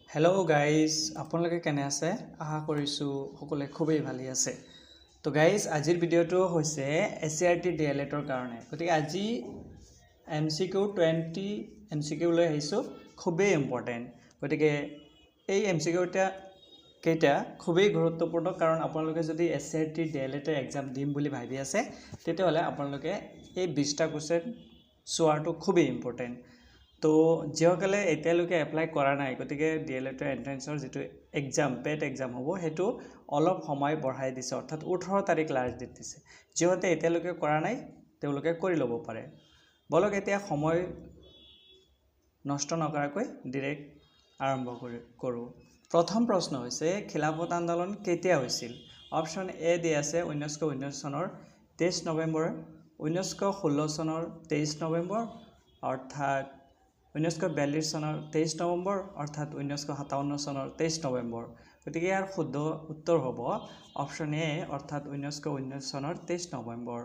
Hello' guys আপোনালোকে কেনে আছে আশা কৰিছোঁ সকলোৱে খুবেই ভালে আছে তো গাইজ আজিৰ ভিডিঅ'টো হৈছে SCRT DLEDৰ কাৰণে গতিকে আজি MCQ 20 MCQ লৈ আহিছোঁ খুবেই ইম্পৰ্টেণ্ট গতিকে এই MCQ কেইটা খুবেই গুৰুত্বপূৰ্ণ কাৰণ আপোনালোকে যদি SCRT DLED এক্সাম দিম বুলি ভাবি আছে তেতিয়াহ'লে আপোনালোকে এই 20টা কোৱেশ্চন চোৱাটো খুবেই ইম্পৰ্টেণ্ট তো যিসকলে এতিয়ালৈকে এপ্লাই কৰা নাই গতিকে DLED এন্ট্ৰেন্সৰ যেটো এক্সাম পেট এক্সাম হ'ব হেতু অলপ সময় বঢ়াই দিছে অৰ্থাৎ 18 তাৰিখ লাষ্ট ডেট দিছে যিহতে এতিয়ালৈকে কৰা নাই তেওঁলোকে কৰি ল'ব পাৰে বলক এতিয়া সময় নষ্ট নকৰাকৈ ডাইৰেক্ট আৰম্ভ কৰো প্ৰথম প্ৰশ্ন হৈছে খিলাফত আন্দোলন কেতিয়া হৈছিল অপচন এ দি আছে 1919 চনৰ 23 নৱেম্বৰ 1916 চনৰ 23 নৱেম্বৰ অৰ্থাৎ 1942 চনৰ 23 নৱেম্বৰ অৰ্থাৎ 1957 চনৰ 23 নৱেম্বৰ গতিকে ইয়াৰ শুদ্ধ উত্তৰ হ'ব অপচন এ অৰ্থাৎ 1919 চনৰ 23 নৱেম্বৰ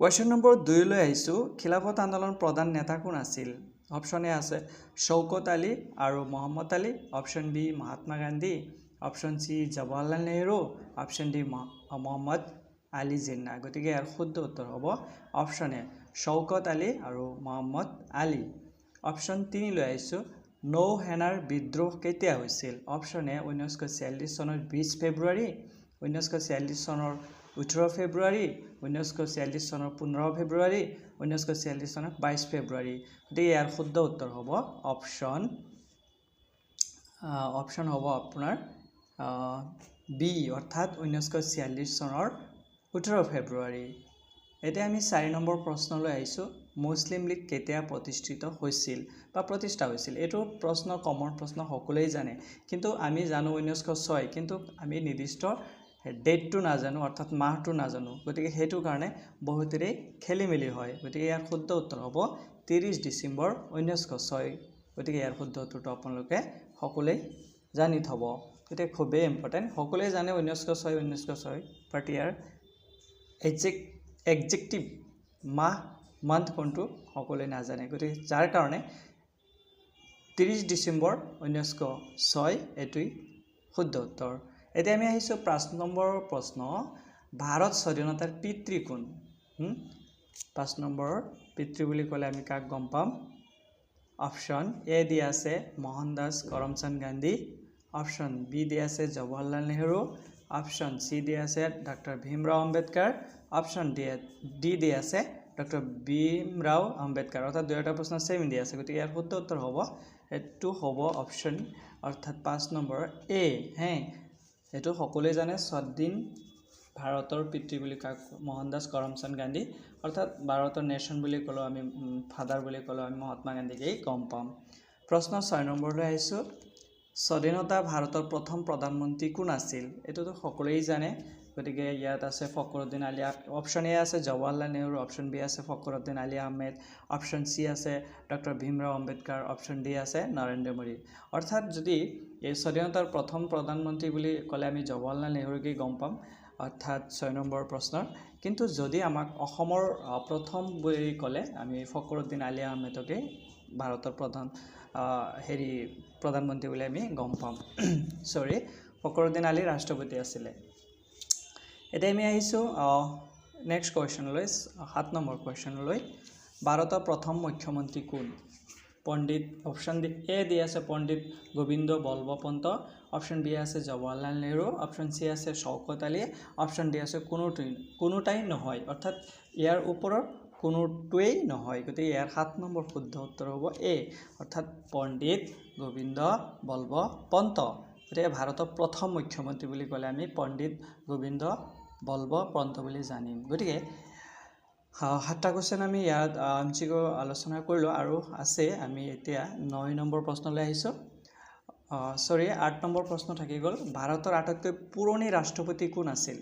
কোৱেশ্চন নম্বৰ 2 লৈ আহিছো খিলাফত আন্দোলন প্ৰধান নেতা কোন আছিল অপচন এ আছে শৌকত আলী আৰু Mohammad Ali option B Mahatma Gandhi option C Jawaharlal Nehru option D Mohammad Ali Jinnah গতিকে ইয়াৰ শুদ্ধ উত্তৰ হ'ব অপচন এ শৌকত আলী আৰু মোহাম্মদ আলী অপচন 3 লৈ আহিছো নৌ সেনাৰ বিদ্ৰোহ কেতিয়া হৈছিল অপচন এ 1946 চনৰ 20 ফেব্ৰুৱাৰী 1946 চনৰ 18 ফেব্ৰুৱাৰী 1946 চনৰ 15 ফেব্ৰুৱাৰী 1946 চনৰ 22 ফেব্ৰুৱাৰী গতিকে ইয়াৰ শুদ্ধ উত্তৰ হ'ব অপচন হ'ব আপোনাৰ বি অৰ্থাৎ 1946 চনৰ 18 ফেব্ৰুৱাৰী এতিয়া আমি 4 নম্বৰ প্ৰশ্নলৈ আহিছো মুছলিম লীগ কেতিয়া প্ৰতিষ্ঠিত হৈছিল বা প্ৰতিষ্ঠা হৈছিল এটো প্ৰশ্ন কমন প্ৰশ্ন সকলোৱে জানে কিন্তু আমি জানো 1906 কিন্তু আমি নিৰ্দিষ্ট ডেটটো নাজানো অৰ্থাৎ মাহটো নাজানো গতিকে হেতু কাৰণে বহুতৰে খেলিমেলি হয় গতিকে ইয়াৰ শুদ্ধ উত্তৰ হ'ব 30 ডিসেম্বৰ 1906 গতিকে ইয়াৰ শুদ্ধ উত্তৰটো আপোনালোকে সকলোৱে জানি থব গতিকে খুবেই ইম্পৰ্টেন্ট সকলোৱে জানে 1906 বাট ইয়াৰ এক্সেক্টিভ মান্থ কোনটো সকলোৱে নাজানে গতিকে যাৰ কাৰণে 30 ডিসেম্বৰ 1906 এটোই শুদ্ধ উত্তৰ এতিয়া আমি আহিছো 5 নম্বৰৰ প্ৰশ্ন ভাৰত স্বাধীনতাৰ পিতৃ কোন 5 নম্বৰৰ পিতৃ বুলি ক'লে আমি কাক গম পাম অপচন এ দি আছে মোহনদাস করমচাঁদ গান্ধী অপচন বি দি আছে জৱাহৰলাল নেহৰু অপচন সি দি আছে doctor Bhimrao Ambedkar option D দি আছে ডক্টৰ ভীমৰাও আম্বেদকাৰ অৰ্থাৎ দুয়োটা প্ৰশ্ন সেম দি আছে গতিকে ইয়াৰ শুদ্ধ উত্তৰ হ'ব এটো হ'ব অপচন অৰ্থাৎ 5 নম্বৰ এ হে এটো সকলোৱে জানে স্বাধীন ভাৰতৰ পিতৃ বুলি কাক মোহনদাস কৰমচাঁদ গান্ধী অৰ্থাৎ ভাৰতৰ নেশন বুলি ক'লো আমি ফাদাৰ বুলি ক'লো আমি মহাত্মা গান্ধীকেই গম পাম প্ৰশ্ন 6 নম্বৰলৈ আহিছো স্বাধীনতা ভাৰতৰ প্ৰথম প্ৰধানমন্ত্ৰী কোন আছিল এটোতো সকলোৱে জানে গতিকে ইয়াত আছে ফখৰুদ্দিন আলী অপচন এ আছে জৱাহৰলাল নেহৰু অপচন বি আছে ফখৰুদ্দিন আলী আহমেদ অপচন সি আছে doctor Bhimrao Ambedkar option D আছে নৰেন্দ্ৰ মোদী অৰ্থাৎ যদি এই স্বাধীনতাৰ প্ৰথম প্ৰধানমন্ত্ৰী বুলি ক'লে আমি জৱাহৰলাল নেহৰুকে গম পাম অৰ্থাৎ 6 নম্বৰ প্ৰশ্নৰ কিন্তু যদি আমাক অসমৰ প্ৰথম বুলি ক'লে আমি ফখৰুদ্দিন আলী আহমেদকে ভাৰতৰ প্ৰধানমন্ত্ৰী বুলি আমি গম পাম সৰি ফখৰুদ্দিন আলী ৰাষ্ট্ৰপতি আছিল এতিয়া আমি আহিছো নেক্সট কোৱেশ্চনলৈ 7 নম্বৰ কোৱেশ্চনলৈ ভাৰতৰ প্ৰথম মুখ্যমন্ত্ৰী কোন পণ্ডিত অপচন এ দি আছে পণ্ডিত গোবিন্দ বল্লভ পন্ত অপচন বি আছে জৱাহৰলাল নেহৰু অপচন সি আছে শৌকত আলী অপচন ডি আছে কোনোটাই নহয় অৰ্থাৎ ইয়াৰ ওপৰৰ কোনোটোৱেই নহয় গতিকে ইয়াৰ 7 নম্বৰ শুদ্ধ উত্তৰ হ'ব এ অৰ্থাৎ পণ্ডিত গোবিন্দ বল্লভ পন্ত গতিকে ভাৰতৰ প্ৰথম মুখ্যমন্ত্ৰী বুলি ক'লে আমি পণ্ডিত গোবিন্দ বল্লভ পন্ত বুলি জানিম গতিকে 7টা কোৱেশ্চন আমি ইয়াত MCQ আলোচনা কৰিলো আৰু আছে আমি এতিয়া 9 নম্বৰ প্ৰশ্নলৈ আহিছো সৰি 8 নম্বৰ প্ৰশ্ন থাকি গ'ল ভাৰতৰ আটাইতকৈ পুৰণি ৰাষ্ট্ৰপতি কোন আছিল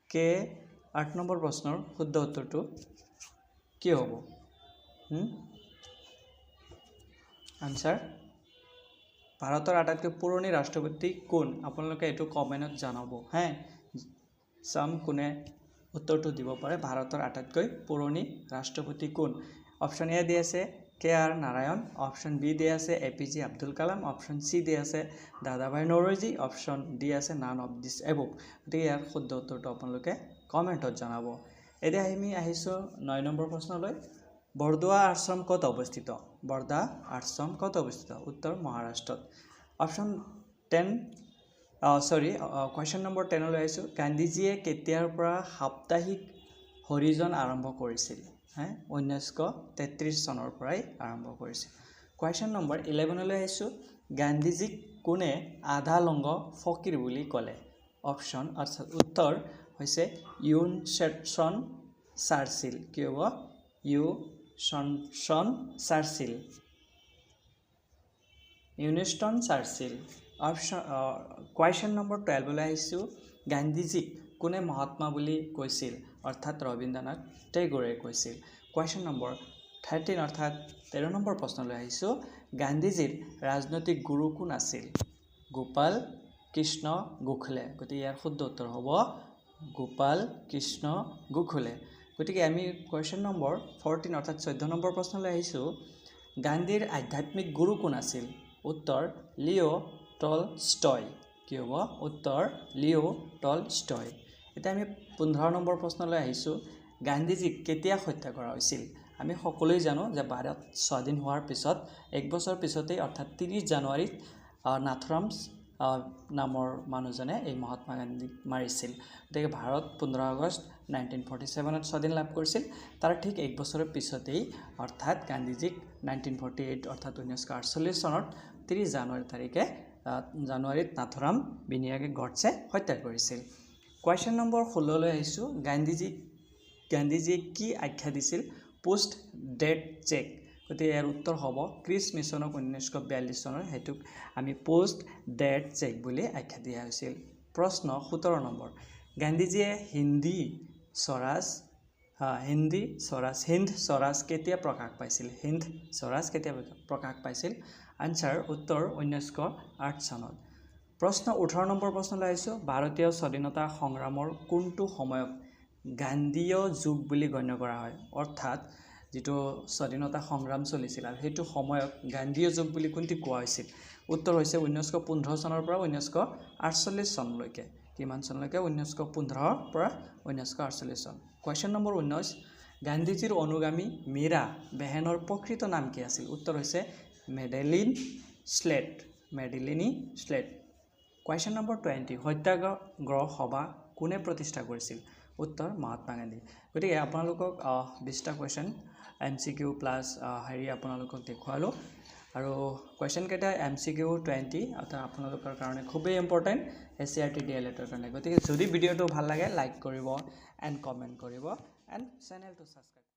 কে 8 নম্বৰ প্ৰশ্নৰ শুদ্ধ উত্তৰটো কি হ'ব আনসাৰ ভাৰতৰ আটাইতকৈ পুৰণি ৰাষ্ট্ৰপতি কোন আপোনালোকে এটো কমেন্টত জনাব হে সাম কোনে উত্তৰটো দিব পাৰে ভাৰতৰ আটাইতকৈ পুৰণি ৰাষ্ট্ৰপতি কোন অপচন এ দি আছে KR নাৰায়ণ, অপশ্যন বি দিয়া আছে APJ Abdul Kalam, option C দিয়া আছে দাদাভাই নৌৰোজী, অপশ্যন ডি আছে নান অফ দিছ এবভ। গতিকে ইয়াৰ শুদ্ধ উত্তৰটো আপোনালোকে কমেণ্টত জনাব। এতিয়া আমি আহিছোঁ 9 নম্বৰ প্ৰশ্নলৈ। বৰদোৱা আশ্ৰম ক'ত অৱস্থিত? বৰদা আশ্ৰম ক'ত অৱস্থিত? উত্তৰ মহাৰাষ্ট্ৰত। অপশ্যন 10 কুৱেশ্যন নম্বৰ 10লৈ আহিছোঁ। গান্ধীজীয়ে কেতিয়াৰ পৰা সাপ্তাহিক হৰিজন আৰম্ভ কৰিছিল? 1933 চনৰ পৰাই আৰম্ভ কৰিছিল। কুৱেশ্যন নম্বৰ 11লৈ আহিছোঁ। গান্ধীজীক কোনে আধা লংগ ফকীৰ বুলি ক'লে? অপশ্যন উত্তৰ হৈছে উইনষ্টেন চাৰ্চিল। কি হ'ব? উইনষ্টেন চাৰ্চিল। উইনষ্টেন চাৰ্চিল। কুৱেশ্যন নম্বৰ 12লৈ আহিছোঁ। গান্ধীজীক কোনে মহাত্মা বুলি কৈছিল? অৰ্থাৎ ৰবীন্দ্ৰনাথ টেগোৰে কৈছিল। কুৱেশ্যন নম্বৰ 13 অৰ্থাৎ 13 নম্বৰ প্ৰশ্নলৈ আহিছোঁ। গান্ধীজীৰ ৰাজনৈতিক গুৰু কোন আছিল? গোপাল কৃষ্ণ গোখলে। গতিকে ইয়াৰ শুদ্ধ উত্তৰ হ'ব গোপাল কৃষ্ণ গোখলে। গতিকে আমি কুৱেশ্যন নম্বৰ 14 অৰ্থাৎ 14 নম্বৰ প্ৰশ্নলৈ আহিছোঁ। গান্ধীৰ আধ্যাত্মিক গুৰু কোন আছিল? উত্তৰ লিঅ' টলষ্টয়। কি হ'ব? উত্তৰ লিঅ' টলষ্টয়। এতিয়া আমি 15 নম্বৰ প্ৰশ্নলৈ আহিছোঁ। গান্ধীজীক কেতিয়া হত্যা কৰা হৈছিল? আমি সকলোৱে জানো যে ভাৰত স্বাধীন হোৱাৰ পিছত 1 বছৰ পিছতেই অৰ্থাৎ 30 জানুৱাৰীত নাথুৰাম নামৰ মানুহজনে এই মহাত্মা গান্ধীক মাৰিছিল। গতিকে ভাৰত 15 আগষ্ট 1947ত স্বাধীন লাভ কৰিছিল। তাৰ ঠিক 1 বছৰৰ পিছতেই অৰ্থাৎ গান্ধীজীক 1948 অৰ্থাৎ 1948 চনত 30 জানুৱাৰী তাৰিখে জানুৱাৰীত নাথুৰাম বিনায়কে গডছে হত্যা কৰিছিল। কুৱেশ্যন নম্বৰ 16লৈ আহিছোঁ। গান্ধীজীয়ে কি আখ্যা দিছিল পোষ্ট ডেট চেক? গতিকে ইয়াৰ উত্তৰ হ'ব ক্ৰিছ মিছনক 1942 চনৰ সেইটোক আমি পোষ্ট ডেট চেক বুলি আখ্যা দিয়া হৈছিল। প্ৰশ্ন 17 নম্বৰ। গান্ধীজীয়ে হিন্দ স্বৰাজ কেতিয়া প্ৰকাশ পাইছিল? হিন্দ স্বৰাজ কেতিয়া প্ৰকাশ পাইছিল? আনচাৰ উত্তৰ 1908 চনত। প্ৰশ্ন 18 নম্বৰ প্ৰশ্নলৈ আহিছোঁ। ভাৰতীয় স্বাধীনতা সংগ্ৰামৰ কোনটো সময়ক গান্ধীয় যুগ বুলি গণ্য কৰা হয়? অৰ্থাৎ যিটো স্বাধীনতা সংগ্ৰাম চলিছিল আৰু সেইটো সময়ক গান্ধীয় যুগ বুলি কোনটি কোৱা হৈছিল? উত্তৰ হৈছে 1915 চনৰ পৰা 1948 চনলৈকে। কিমান চনলৈকে? 1915 পৰা 1948 চন। Question number 19। গান্ধীজীৰ অনুগামী মীৰা বেহেনৰ প্ৰকৃত নাম কি আছিল? উত্তৰ হৈছে মেডেলিনী শ্লেট। Question number 20। সত্যাগ্ৰহ সভা কোনে প্ৰতিষ্ঠা কৰিছিল? উত্তৰ মহাত্মা গান্ধী। গতিকে আপোনালোকক 20টা কুৱেশ্যন MCQ প্লাছ আপোনালোকক দেখুৱালোঁ আৰু কুৱেশ্যন কেইটা MCQ 20 অৰ্থাৎ আপোনালোকৰ কাৰণে খুবেই ইম্পৰ্টেণ্ট SCRT DLEDৰ কাৰণে। গতিকে যদি ভিডিঅ'টো ভাল লাগে লাইক কৰিব এণ্ড কমেণ্ট কৰিব এণ্ড চেনেলটো ছাবস্ক্ৰাইব